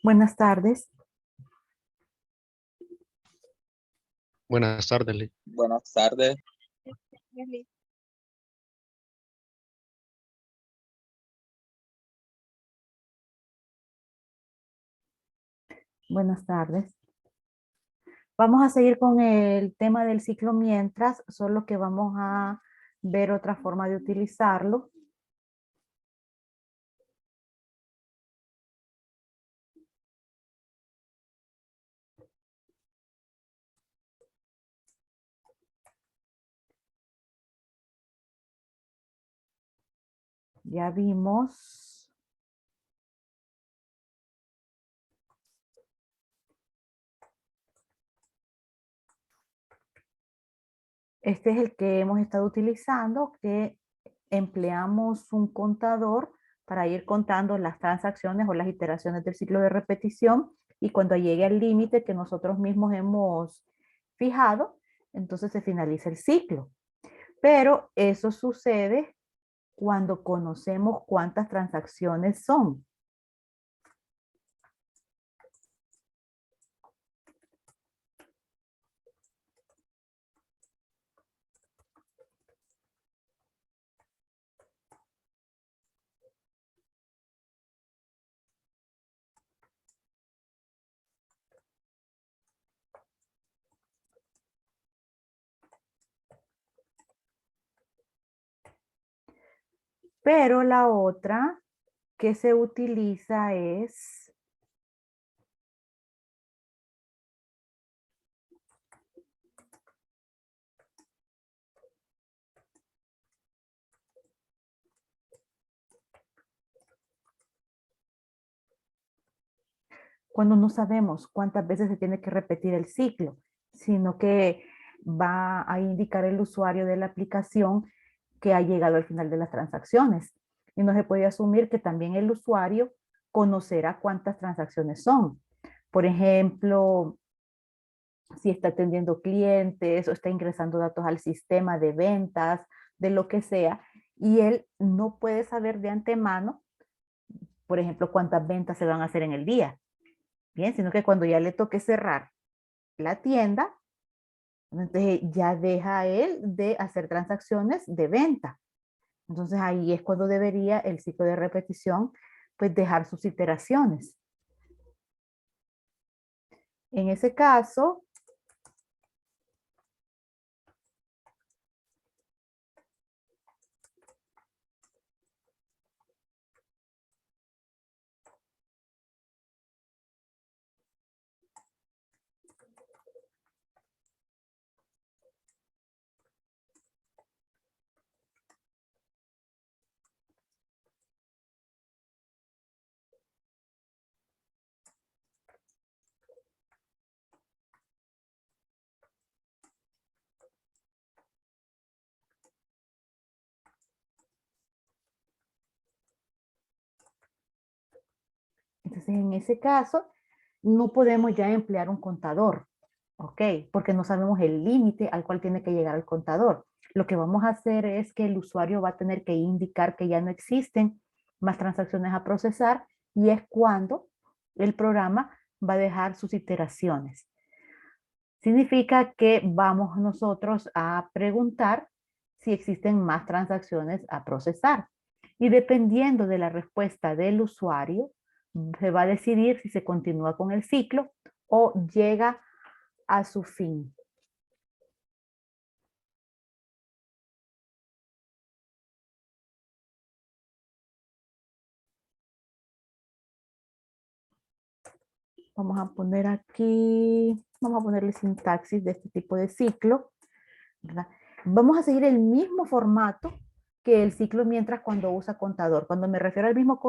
Buenas tardes. Buenas tardes, Lee. Buenas tardes. Buenas tardes. Vamos a seguir con el tema del ciclo mientras, solo que vamos a ver otra forma de utilizarlo. Ya vimos. Este es el que hemos estado utilizando, que empleamos un contador para ir contando las transacciones o las iteraciones del ciclo de repetición, y cuando llegue al límite que nosotros mismos hemos fijado, entonces se finaliza el ciclo. Pero eso sucede cuando conocemos cuántas transacciones son. Pero la otra que se utiliza es cuando no sabemos cuántas veces se tiene que repetir el ciclo, sino que va a indicar el usuario de la aplicación que ha llegado al final de las transacciones. Y no se puede asumir que también el usuario conocerá cuántas transacciones son. Por ejemplo, si está atendiendo clientes o está ingresando datos al sistema de ventas, de lo que sea, y él no puede saber de antemano, por ejemplo, cuántas ventas se van a hacer en el día. Bien, sino que cuando ya le toque cerrar la tienda, entonces ya deja él de hacer transacciones de venta. Entonces ahí es cuando debería el ciclo de repetición pues dejar sus iteraciones. En ese caso, no podemos ya emplear un contador, ¿ok? Porque no sabemos el límite al cual tiene que llegar el contador. Lo que vamos a hacer es que el usuario va a tener que indicar que ya no existen más transacciones a procesar, y es cuando el programa va a dejar sus iteraciones. Significa que vamos nosotros a preguntar si existen más transacciones a procesar. Y dependiendo de la respuesta del usuario, se va a decidir si se continúa con el ciclo o llega a su fin. Vamos a poner aquí, vamos a ponerle sintaxis de este tipo de ciclo, ¿verdad? Vamos a seguir el mismo formato que el ciclo mientras cuando usa contador. Cuando me refiero al mismo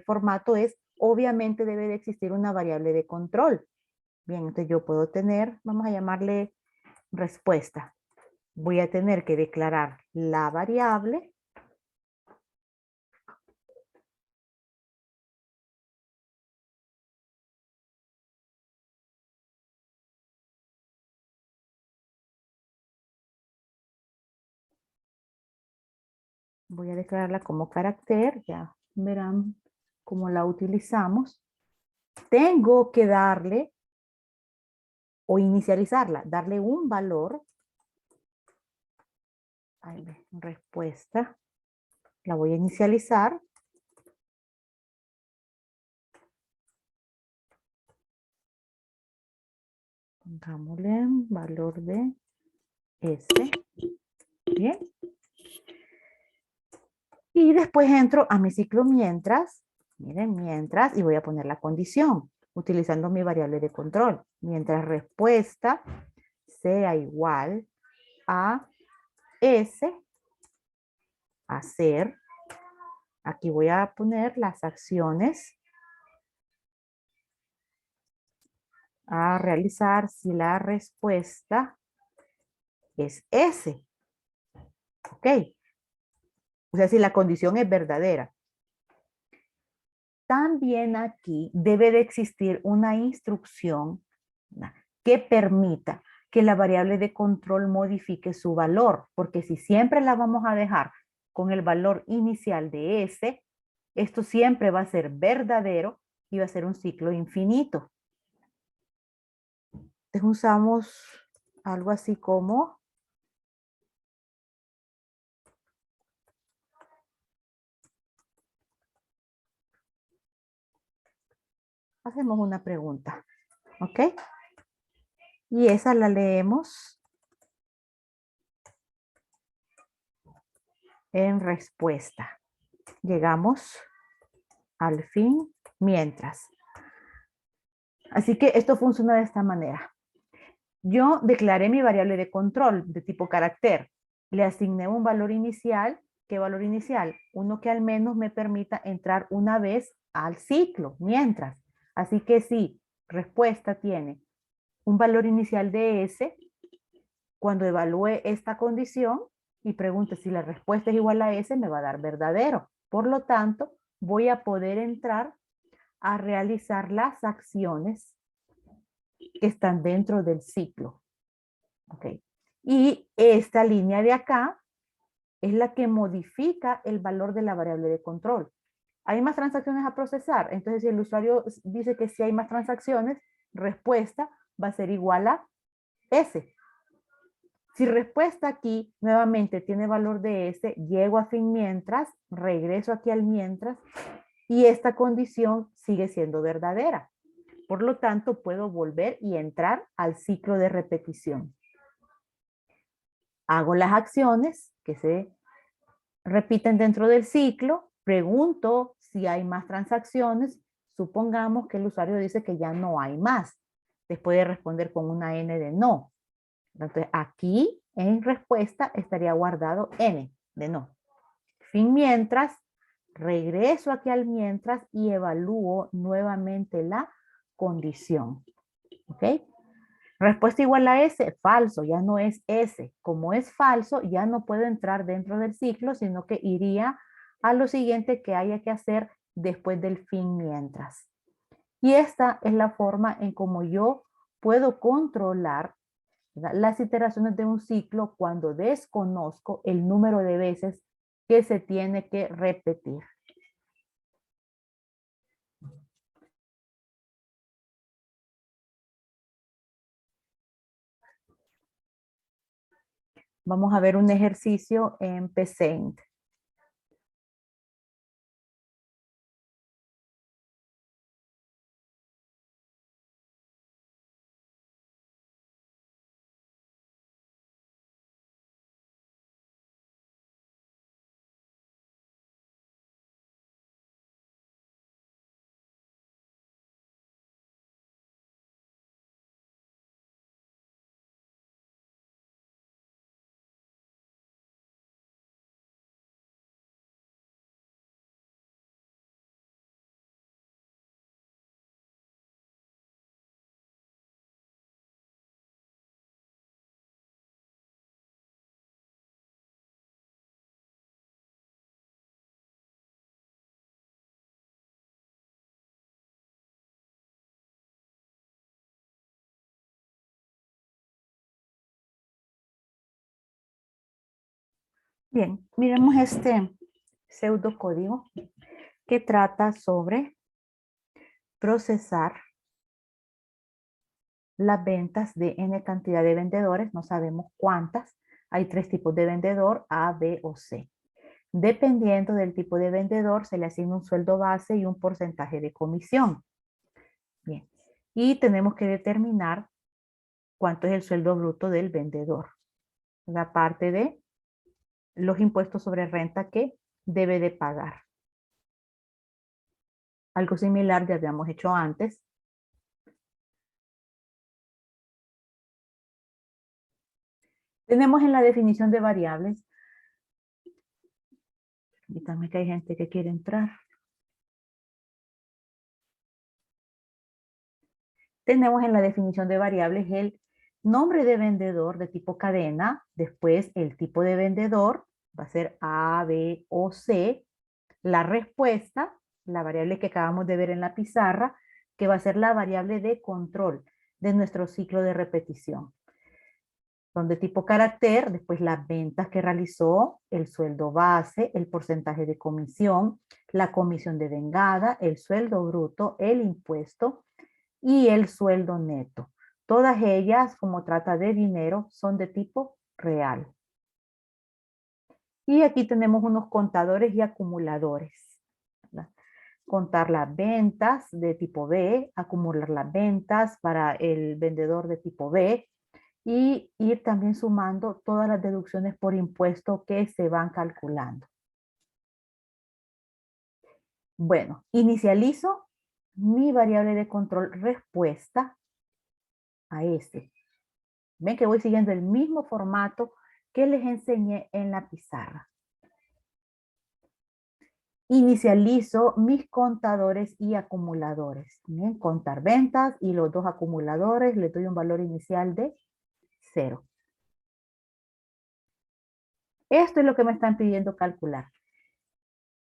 formato es, obviamente debe de existir una variable de control. Bien, entonces yo puedo tener, vamos a llamarle respuesta. Voy a tener que declarar la variable voy a declararla como carácter, ya verán cómo la utilizamos. tengo que darle o inicializarla, darle un valor. Ahí ve, respuesta. La voy a inicializar. Pongámosle valor de S. Bien. Y después entro a mi ciclo mientras, miren, mientras, y voy a poner la condición, utilizando mi variable de control. Mientras respuesta sea igual a S, hacer, aquí voy a poner las acciones a realizar si la respuesta es S. ¿Ok? O sea, si la condición es verdadera. También aquí debe de existir una instrucción que permita que la variable de control modifique su valor, porque si siempre la vamos a dejar con el valor inicial de S, esto siempre va a ser verdadero y va a ser un ciclo infinito. Entonces usamos algo así como hacemos una pregunta, ¿ok? Y esa la leemos en respuesta. Llegamos al fin mientras. Así que esto funciona de esta manera. Yo declaré mi variable de control de tipo carácter. Le asigné un valor inicial. ¿Qué valor inicial? Uno que al menos me permita entrar una vez al ciclo, mientras. Así que si respuesta tiene un valor inicial de S, cuando evalúe esta condición y pregunte si la respuesta es igual a S, me va a dar verdadero. Por lo tanto, voy a poder entrar a realizar las acciones que están dentro del ciclo. ¿Ok? Y esta línea de acá es la que modifica el valor de la variable de control. ¿Hay más transacciones a procesar? Entonces, si el usuario dice que sí hay más transacciones, respuesta va a ser igual a S. Si respuesta aquí nuevamente tiene valor de S, llego a fin mientras, regreso aquí al mientras y esta condición sigue siendo verdadera. Por lo tanto, puedo volver y entrar al ciclo de repetición. Hago las acciones que se repiten dentro del ciclo, pregunto si hay más transacciones, supongamos que el usuario dice que ya no hay más, después de responder con una N de no. Entonces aquí en respuesta estaría guardado N de no. Fin mientras, regreso aquí al mientras y evalúo nuevamente la condición. ¿Ok? Respuesta igual a S, falso, ya no es S. Como es falso, ya no puedo entrar dentro del ciclo, sino que iría a lo siguiente que haya que hacer después del fin mientras. Y esta es la forma en cómo yo puedo controlar, ¿verdad?, las iteraciones de un ciclo cuando desconozco el número de veces que se tiene que repetir. Vamos a ver un ejercicio en Paint. Bien, miremos este pseudocódigo que trata sobre procesar las ventas de N cantidad de vendedores, no sabemos cuántas. Hay 3 tipos de vendedor, A, B o C. Dependiendo del tipo de vendedor, se le asigna un sueldo base y un porcentaje de comisión. Bien. Y tenemos que determinar cuánto es el sueldo bruto del vendedor. La parte de los impuestos sobre renta que debe de pagar. Algo similar ya habíamos hecho antes. Tenemos en la definición de variables. Permítanme que hay gente que quiere entrar. Tenemos en la definición de variables el nombre de vendedor de tipo cadena, después el tipo de vendedor, va a ser A, B o C, la respuesta, la variable que acabamos de ver en la pizarra, que va a ser la variable de control de nuestro ciclo de repetición. Son de tipo carácter, después las ventas que realizó, el sueldo base, el porcentaje de comisión, la comisión de vengada, el sueldo bruto, el impuesto y el sueldo neto. Todas ellas, como trata de dinero, son de tipo real. Y aquí tenemos unos contadores y acumuladores, ¿verdad? Contar las ventas de tipo B, acumular las ventas para el vendedor de tipo B y ir también sumando todas las deducciones por impuesto que se van calculando. Bueno, inicializo mi variable de control respuesta a este. Ven que voy siguiendo el mismo formato que les enseñé en la pizarra. Inicializo mis contadores y acumuladores. Bien, contar ventas y los 2 acumuladores, les doy un valor inicial de 0. Esto es lo que me están pidiendo calcular.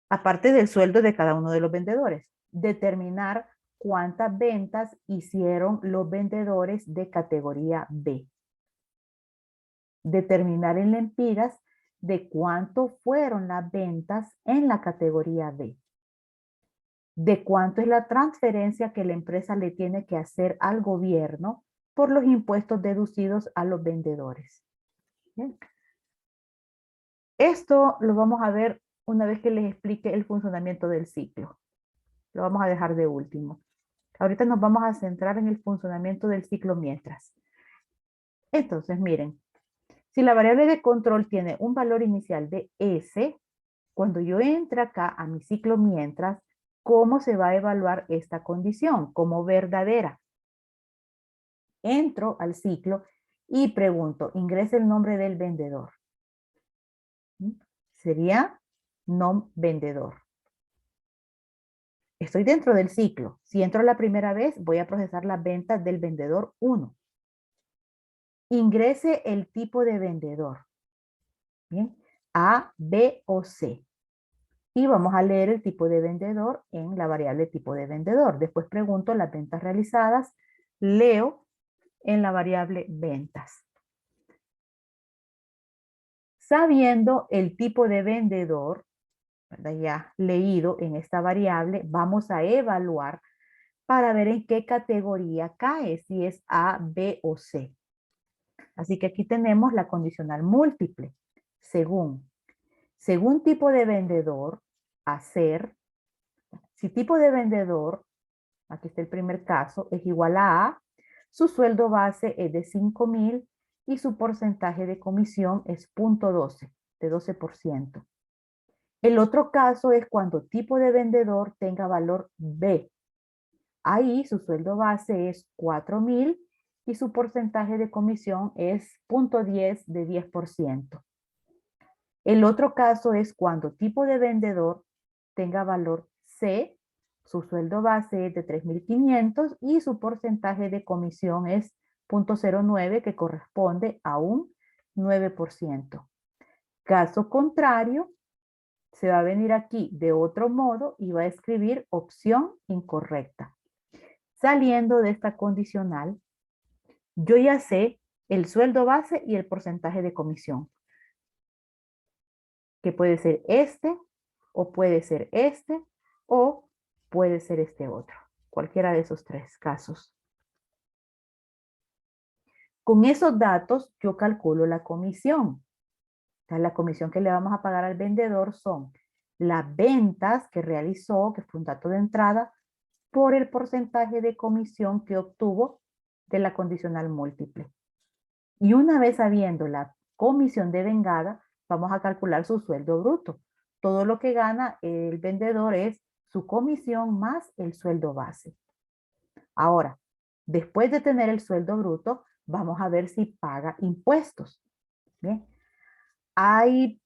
Aparte del sueldo de cada uno de los vendedores, determinar cuántas ventas hicieron los vendedores de categoría B. Determinar en lempiras de cuánto fueron las ventas en la categoría B. De cuánto es la transferencia que la empresa le tiene que hacer al gobierno por los impuestos deducidos a los vendedores. Bien. Esto lo vamos a ver una vez que les explique el funcionamiento del ciclo. Lo vamos a dejar de último. Ahorita nos vamos a centrar en el funcionamiento del ciclo mientras. Entonces, miren, si la variable de control tiene un valor inicial de S, cuando yo entre acá a mi ciclo mientras, ¿cómo se va a evaluar esta condición? Como verdadera. Entro al ciclo y pregunto, ingrese el nombre del vendedor. Sería nom vendedor. Estoy dentro del ciclo. Si entro la primera vez, voy a procesar las ventas del vendedor 1. Ingrese el tipo de vendedor. Bien, A, B o C. Y vamos a leer el tipo de vendedor en la variable tipo de vendedor. Después pregunto las ventas realizadas. Leo en la variable ventas. Sabiendo el tipo de vendedor, ¿verdad? Ya leído en esta variable, vamos a evaluar para ver en qué categoría cae, si es A, B o C. Así que aquí tenemos la condicional múltiple. Según tipo de vendedor, hacer, si tipo de vendedor, aquí está el primer caso, es igual a, su sueldo base es de 5,000 y su porcentaje de comisión es 0.12, de 12%. El otro caso es cuando tipo de vendedor tenga valor B. Ahí su sueldo base es 4,000 y su porcentaje de comisión es 0.10 de 10%. El otro caso es cuando tipo de vendedor tenga valor C, su sueldo base es de 3,500 y su porcentaje de comisión es 0.09 que corresponde a un 9%. Caso contrario, se va a venir aquí de otro modo y va a escribir opción incorrecta. Saliendo de esta condicional, yo ya sé el sueldo base y el porcentaje de comisión, que puede ser este, o puede ser este, o puede ser este otro. Cualquiera de esos tres casos. Con esos datos yo calculo la comisión. O sea, la comisión que le vamos a pagar al vendedor son las ventas que realizó, que fue un dato de entrada, por el porcentaje de comisión que obtuvo de la condicional múltiple. Y una vez sabiendo la comisión devengada, vamos a calcular su sueldo bruto. Todo lo que gana el vendedor es su comisión más el sueldo base. Ahora, después de tener el sueldo bruto, vamos a ver si paga impuestos. Bien. Hay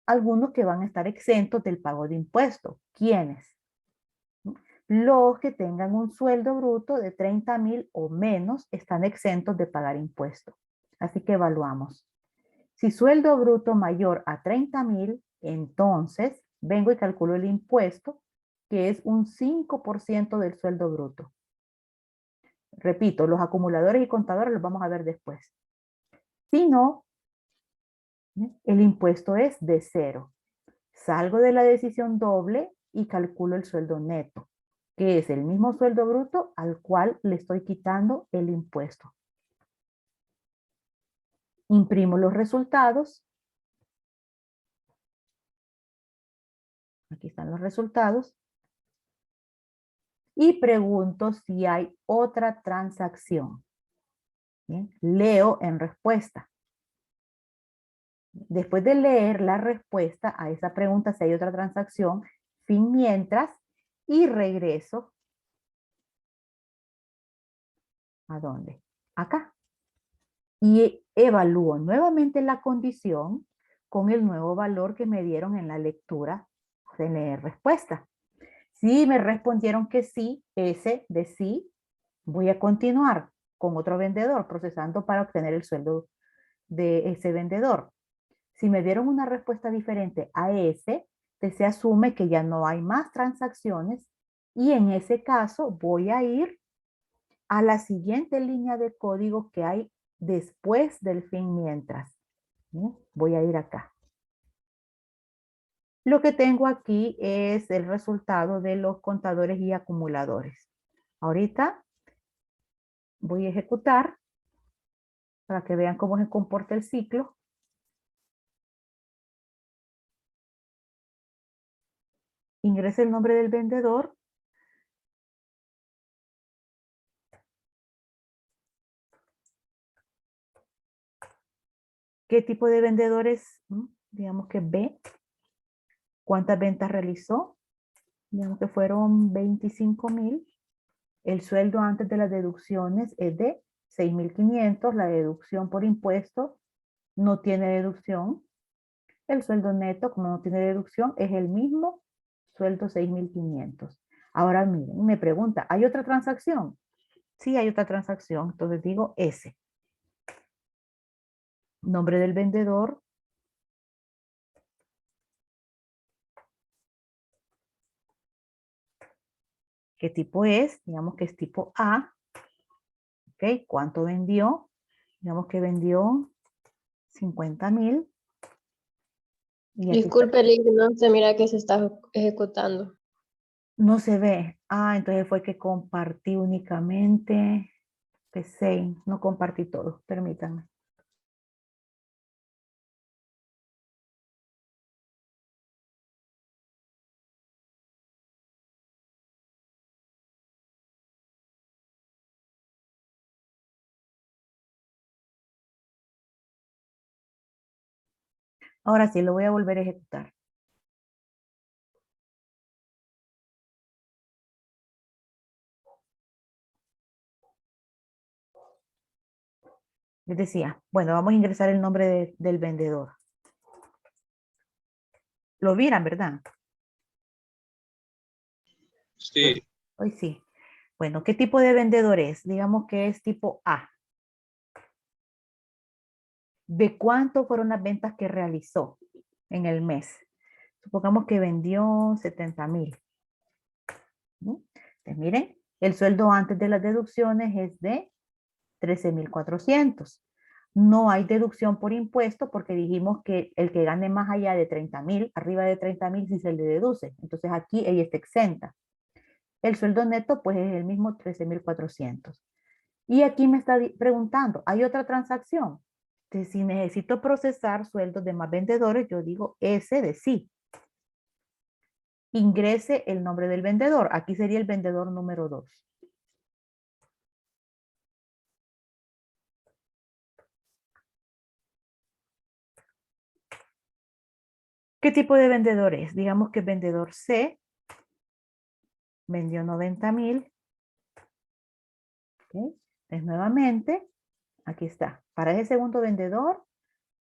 algunos que van a estar exentos del pago de impuestos. ¿Quiénes? Los que tengan un sueldo bruto de 30,000 o menos están exentos de pagar impuestos. Así que evaluamos. Si sueldo bruto mayor a 30,000, entonces vengo y calculo el impuesto, que es un 5% del sueldo bruto. Repito, los acumuladores y contadores los vamos a ver después. Si no, el impuesto es de 0. Salgo de la decisión doble y calculo el sueldo neto, que es el mismo sueldo bruto al cual le estoy quitando el impuesto. Imprimo los resultados. Aquí están los resultados. Y pregunto si hay otra transacción. Bien, leo en respuesta. Después de leer la respuesta a esa pregunta, si hay otra transacción, fin mientras, y regreso. ¿A dónde? Acá. Y evalúo nuevamente la condición con el nuevo valor que me dieron en la lectura de leer respuesta. Si me respondieron que sí, ese de sí, voy a continuar con otro vendedor procesando para obtener el sueldo de ese vendedor. Si me dieron una respuesta diferente a ese, se asume que ya no hay más transacciones y en ese caso voy a ir a la siguiente línea de código que hay después del fin mientras. Voy a ir acá. Lo que tengo aquí es el resultado de los contadores y acumuladores. Ahorita voy a ejecutar para que vean cómo se comporta el ciclo. Ingrese el nombre del vendedor. ¿Qué tipo de vendedores? Digamos que B. ¿Cuántas ventas realizó? Digamos que fueron 25,000. El sueldo antes de las deducciones es de 6,500. La deducción por impuesto no tiene deducción. El sueldo neto, como no tiene deducción, es el mismo sueldo 6,500. Ahora miren, me pregunta, ¿hay otra transacción? Sí, hay otra transacción. Entonces digo S. Nombre del vendedor. ¿Qué tipo es? Digamos que es tipo A. ¿Ok? ¿Cuánto vendió? Digamos que vendió 50,000. Disculpe, Lick, no se mira que se está ejecutando. No se ve. Ah, entonces fue que compartí únicamente PC. No compartí todo. Permítanme. Ahora sí, lo voy a volver a ejecutar. Les decía, bueno, vamos a ingresar el nombre del vendedor. Lo miran, ¿verdad? Sí, Hoy sí. Bueno, ¿qué tipo de vendedor es? Digamos que es tipo A. ¿De cuánto fueron las ventas que realizó en el mes? Supongamos que vendió 70,000. Entonces, miren, el sueldo antes de las deducciones es de 13,400. No hay deducción por impuesto porque dijimos que el que gane más allá de 30,000, arriba de 30,000, sí se le deduce. Entonces aquí ella está exenta. El sueldo neto pues es el mismo 13.400. Y aquí me está preguntando, ¿hay otra transacción? Entonces, si necesito procesar sueldos de más vendedores, yo digo S de sí. Ingrese el nombre del vendedor. Aquí sería el vendedor número 2. ¿Qué tipo de vendedor es? Digamos que vendedor C vendió 90.000. ¿Okay? Entonces, nuevamente, aquí está. Para ese segundo vendedor,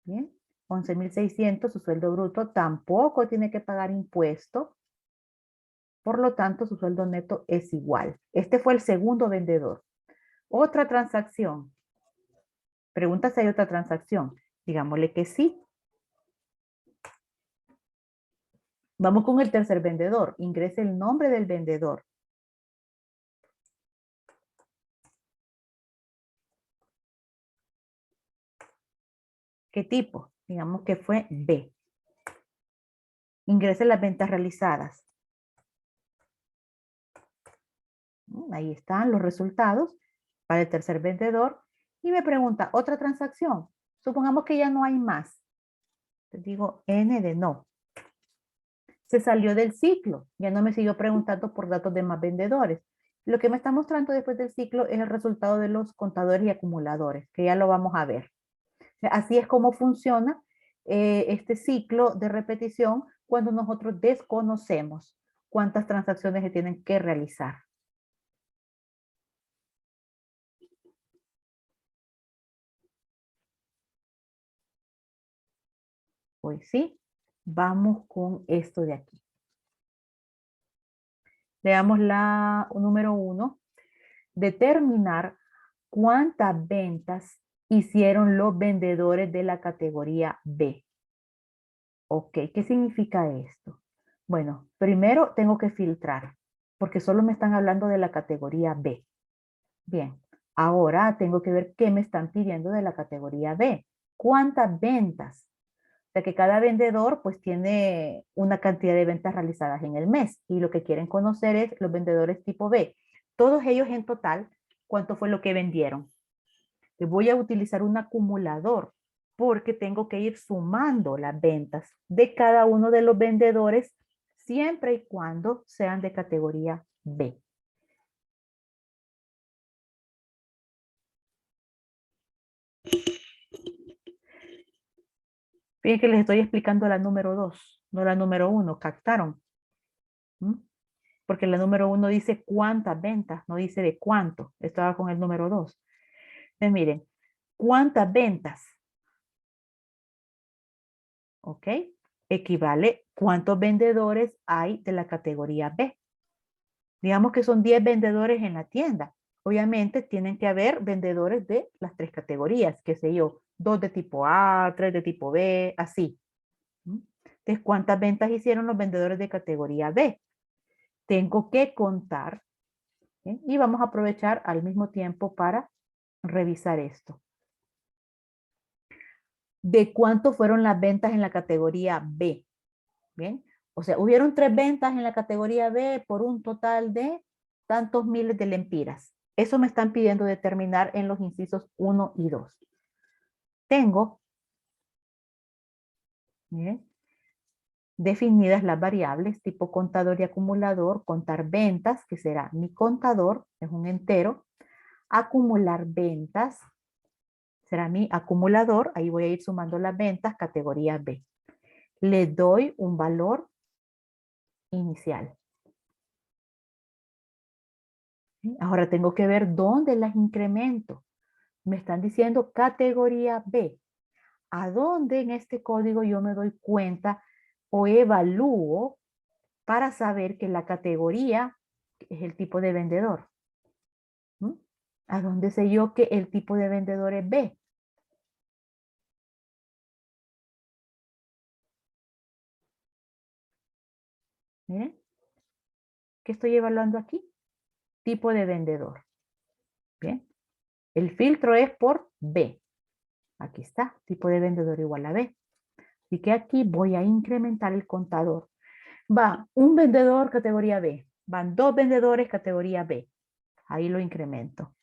¿bien? 11.600, su sueldo bruto, tampoco tiene que pagar impuesto. Por lo tanto, su sueldo neto es igual. Este fue el segundo vendedor. Otra transacción. Pregunta si hay otra transacción. Digámosle que sí. Vamos con el tercer vendedor. Ingrese el nombre del vendedor. ¿Qué tipo? Digamos que fue B. Ingrese las ventas realizadas. Ahí están los resultados para el tercer vendedor. Y me pregunta, ¿otra transacción? Supongamos que ya no hay más. Les digo N de no. Se salió del ciclo. Ya no me siguió preguntando por datos de más vendedores. Lo que me está mostrando después del ciclo es el resultado de los contadores y acumuladores, que ya lo vamos a ver. Así es como funciona este ciclo de repetición cuando nosotros desconocemos cuántas transacciones se tienen que realizar. Pues sí, vamos con esto de aquí. Veamos la número 1. Determinar cuántas ventas hicieron los vendedores de la categoría B. Ok, ¿qué significa esto? Bueno, primero tengo que filtrar, porque solo me están hablando de la categoría B. Bien, ahora tengo que ver qué me están pidiendo de la categoría B. ¿Cuántas ventas? O sea que cada vendedor pues tiene una cantidad de ventas realizadas en el mes y lo que quieren conocer es los vendedores tipo B. Todos ellos en total, ¿cuánto fue lo que vendieron? Voy a utilizar un acumulador porque tengo que ir sumando las ventas de cada uno de los vendedores siempre y cuando sean de categoría B. Fíjense que les estoy explicando la número 2, no la número 1. ¿Captaron? ¿Mm? Porque la número 1 dice cuántas ventas, no dice de cuánto. Estaba con el número 2. Entonces miren, ¿cuántas ventas? ¿Ok? Equivale cuántos vendedores hay de la categoría B. Digamos que son 10 vendedores en la tienda. Obviamente tienen que haber vendedores de las 3 categorías, qué sé yo, 2 de tipo A, 3 de tipo B, así. Entonces, ¿cuántas ventas hicieron los vendedores de categoría B? Tengo que contar, ¿sí? Y vamos a aprovechar al mismo tiempo para revisar esto. ¿De cuánto fueron las ventas en la categoría B? Bien, o sea, hubieron 3 ventas en la categoría B por un total de tantos miles de lempiras. Eso me están pidiendo determinar en los incisos 1 y 2. Tengo, ¿bien?, definidas las variables tipo contador y acumulador, contar ventas, que será mi contador, es un entero, acumular ventas, será mi acumulador, ahí voy a ir sumando las ventas, categoría B. Le doy un valor inicial. Ahora tengo que ver dónde las incremento. Me están diciendo categoría B. ¿A dónde en este código yo me doy cuenta o evalúo para saber que la categoría es el tipo de vendedor? ¿Mm? ¿A dónde sé yo que el tipo de vendedor es B? Miren, ¿qué estoy evaluando aquí? Tipo de vendedor. Bien, el filtro es por B. Aquí está, tipo de vendedor igual a B. Así que aquí voy a incrementar el contador. Va, un vendedor categoría B. Van 2 vendedores categoría B. Ahí lo incremento.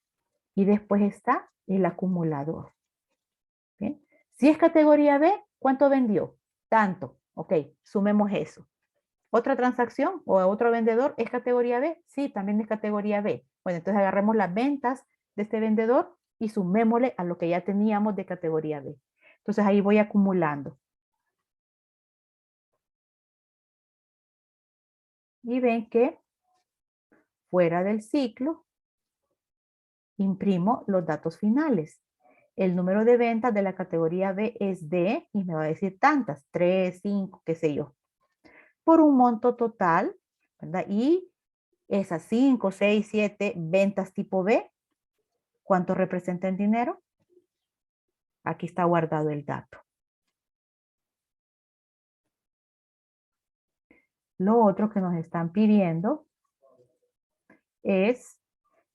Y después está el acumulador. ¿Bien? Si es categoría B, ¿cuánto vendió? Tanto. Ok, sumemos eso. ¿Otra transacción o otro vendedor es categoría B? Sí, también es categoría B. Bueno, entonces agarremos las ventas de este vendedor y sumémosle a lo que ya teníamos de categoría B. Entonces ahí voy acumulando. Y ven que fuera del ciclo imprimo los datos finales. El número de ventas de la categoría B es de, y me va a decir tantas, 3, 5, qué sé yo, por un monto total, ¿verdad? Y esas 5, 6, 7 ventas tipo B, ¿cuánto representa en dinero? Aquí está guardado el dato. Lo otro que nos están pidiendo es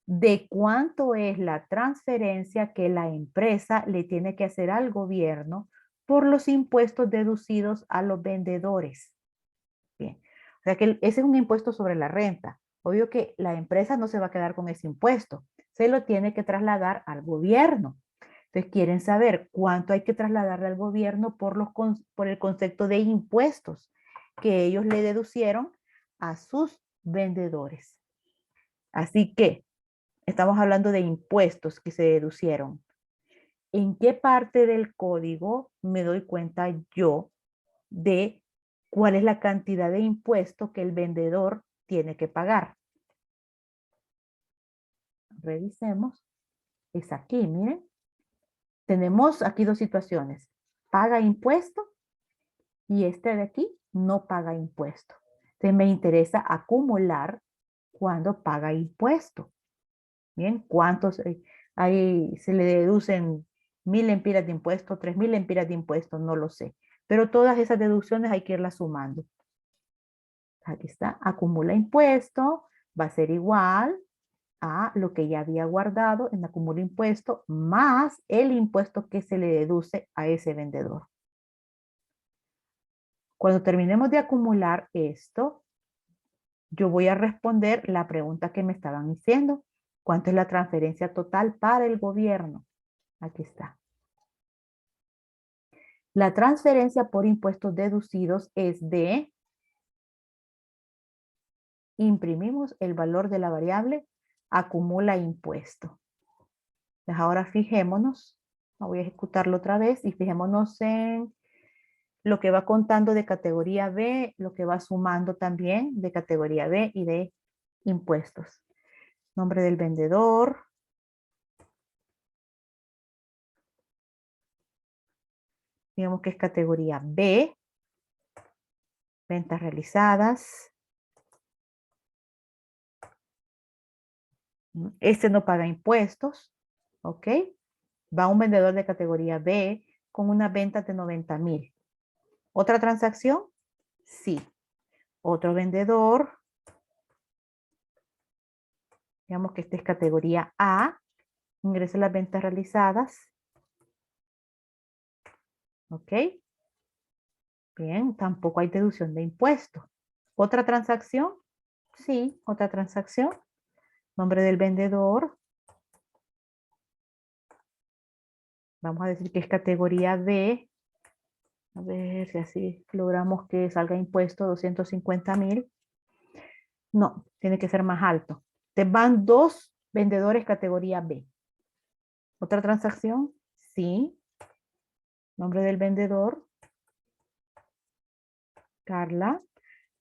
de cuánto es la transferencia que la empresa le tiene que hacer al gobierno por los impuestos deducidos a los vendedores. Bien. O sea que ese es un impuesto sobre la renta. Obvio que la empresa no se va a quedar con ese impuesto. Se lo tiene que trasladar al gobierno. Entonces quieren saber cuánto hay que trasladarle al gobierno por el concepto de impuestos que ellos le deducieron a sus vendedores. Así que estamos hablando de impuestos que se deducieron. ¿En qué parte del código me doy cuenta yo de cuál es la cantidad de impuesto que el vendedor tiene que pagar? Revisemos. Es aquí, miren. Tenemos aquí dos situaciones. Paga impuesto y este de aquí no paga impuesto. Entonces me interesa acumular cuando paga impuesto. Bien, ¿cuántos ahí se le deducen 1000 lempiras de impuesto, 3000 lempiras de impuesto? No lo sé. Pero todas esas deducciones hay que irlas sumando. Aquí está, acumula impuesto, va a ser igual a lo que ya había guardado en acumula impuesto más el impuesto que se le deduce a ese vendedor. Cuando terminemos de acumular esto, yo voy a responder la pregunta que me estaban diciendo. ¿Cuánto es la transferencia total para el gobierno? Aquí está. La transferencia por impuestos deducidos es de, imprimimos el valor de la variable, acumula impuesto. Entonces ahora fijémonos, voy a ejecutarlo otra vez y fijémonos en lo que va contando de categoría B, lo que va sumando también de categoría B y de impuestos. Nombre del vendedor. Digamos que es categoría B. Ventas realizadas. Este no paga impuestos. ¿Ok? Va un vendedor de categoría B con una venta de 90,000. ¿Otra transacción? Sí. Otro vendedor. Digamos que este es categoría A. Ingresa las ventas realizadas. ¿Ok? Bien, tampoco hay deducción de impuestos. ¿Otra transacción? Sí, otra transacción. Nombre del vendedor. Vamos a decir que es categoría B. A ver si así logramos que salga impuesto 250,000. No, tiene que ser más alto. Te van 2 vendedores categoría B. ¿Otra transacción? Sí. Nombre del vendedor. Carla.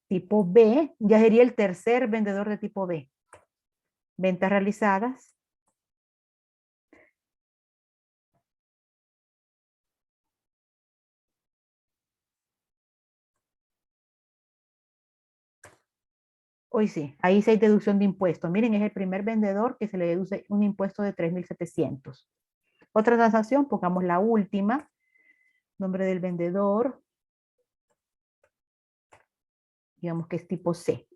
Tipo B. Ya sería el tercer vendedor de tipo B. Ventas realizadas. Hoy sí, ahí sí hay deducción de impuestos. Miren, es el primer vendedor que se le deduce un impuesto de 3,700. Otra transacción, pongamos la última. Nombre del vendedor. Digamos que es tipo C.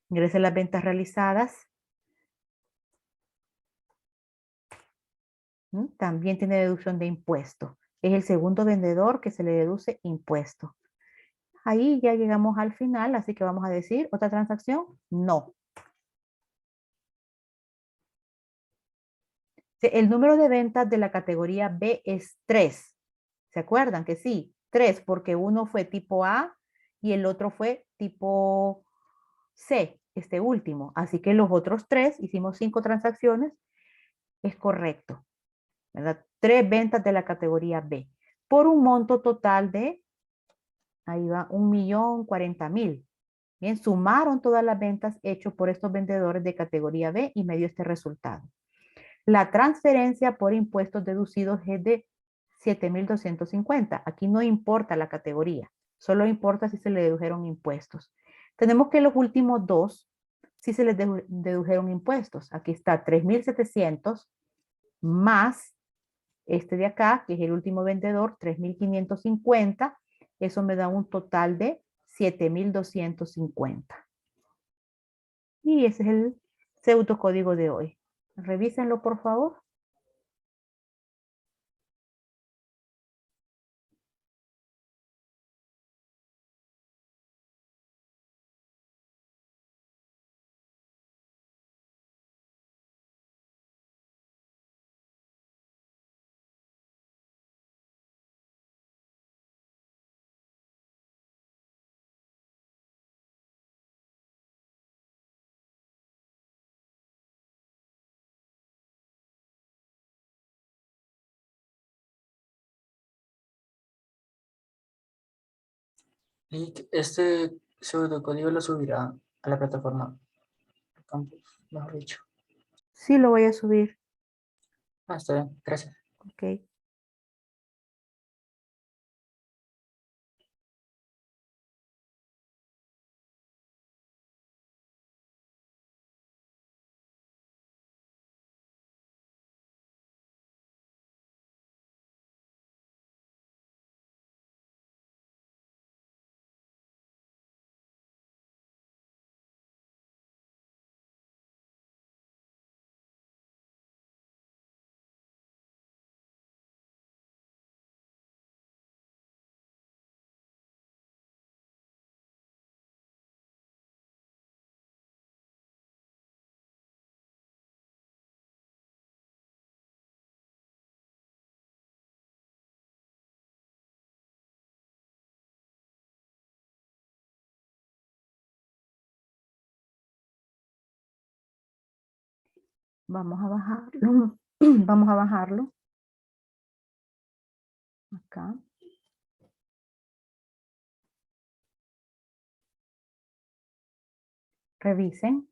Ingrese las ventas realizadas. También tiene deducción de impuestos. Es el segundo vendedor que se le deduce impuesto. ahí ya llegamos al final, así que vamos a decir, ¿otra transacción? No. El número de ventas de la categoría B es 3. ¿Se acuerdan que sí? 3, porque uno fue tipo A y el otro fue tipo C, este último. Así que los otros 3, hicimos 5 transacciones, es correcto, ¿verdad? 3 ventas de la categoría B, por un monto total de, ahí va, 1.040.000. Bien, sumaron todas las ventas hechas por estos vendedores de categoría B y me dio este resultado. La transferencia por impuestos deducidos es de 7.250. Aquí no importa la categoría, solo importa si se le dedujeron impuestos. Tenemos que los últimos dos, si se les dedujeron impuestos. Aquí está 3.700 más este de acá, que es el último vendedor, 3.550. Eso me da un total de 7.250. Y ese es el pseudocódigo de hoy. Revísenlo, por favor. Y este pseudocódigo lo subirá a la plataforma Campus, mejor dicho. Sí, lo voy a subir. Ah, está bien, gracias. Ok. Vamos a bajarlo. Vamos a bajarlo. Acá. Revisen.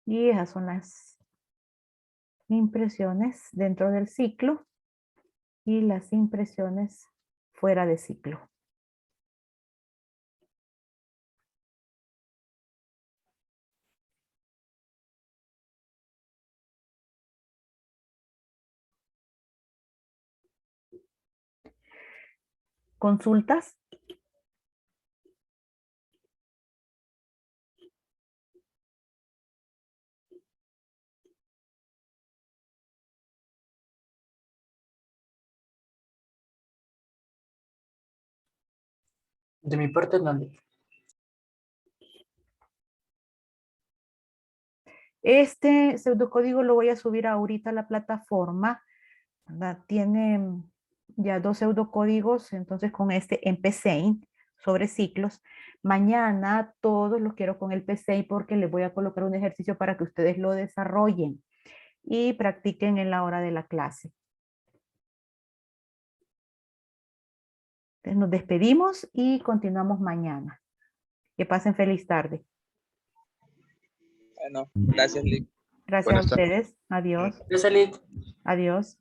Y esas son las impresiones dentro del ciclo y las impresiones fuera de ciclo. ¿Consultas? De mi parte, no. Lick. Este pseudocódigo lo voy a subir ahorita a la plataforma, ¿verdad? Tiene ya 2 pseudocódigos, entonces con este empecé sobre ciclos. Mañana todos los quiero con el PCI porque les voy a colocar un ejercicio para que ustedes lo desarrollen y practiquen en la hora de la clase. Entonces nos despedimos y continuamos mañana. Que pasen feliz tarde. Bueno, gracias, Lick. Gracias Buenas a tardes. ustedes. Adiós. Gracias, Lick. Adiós.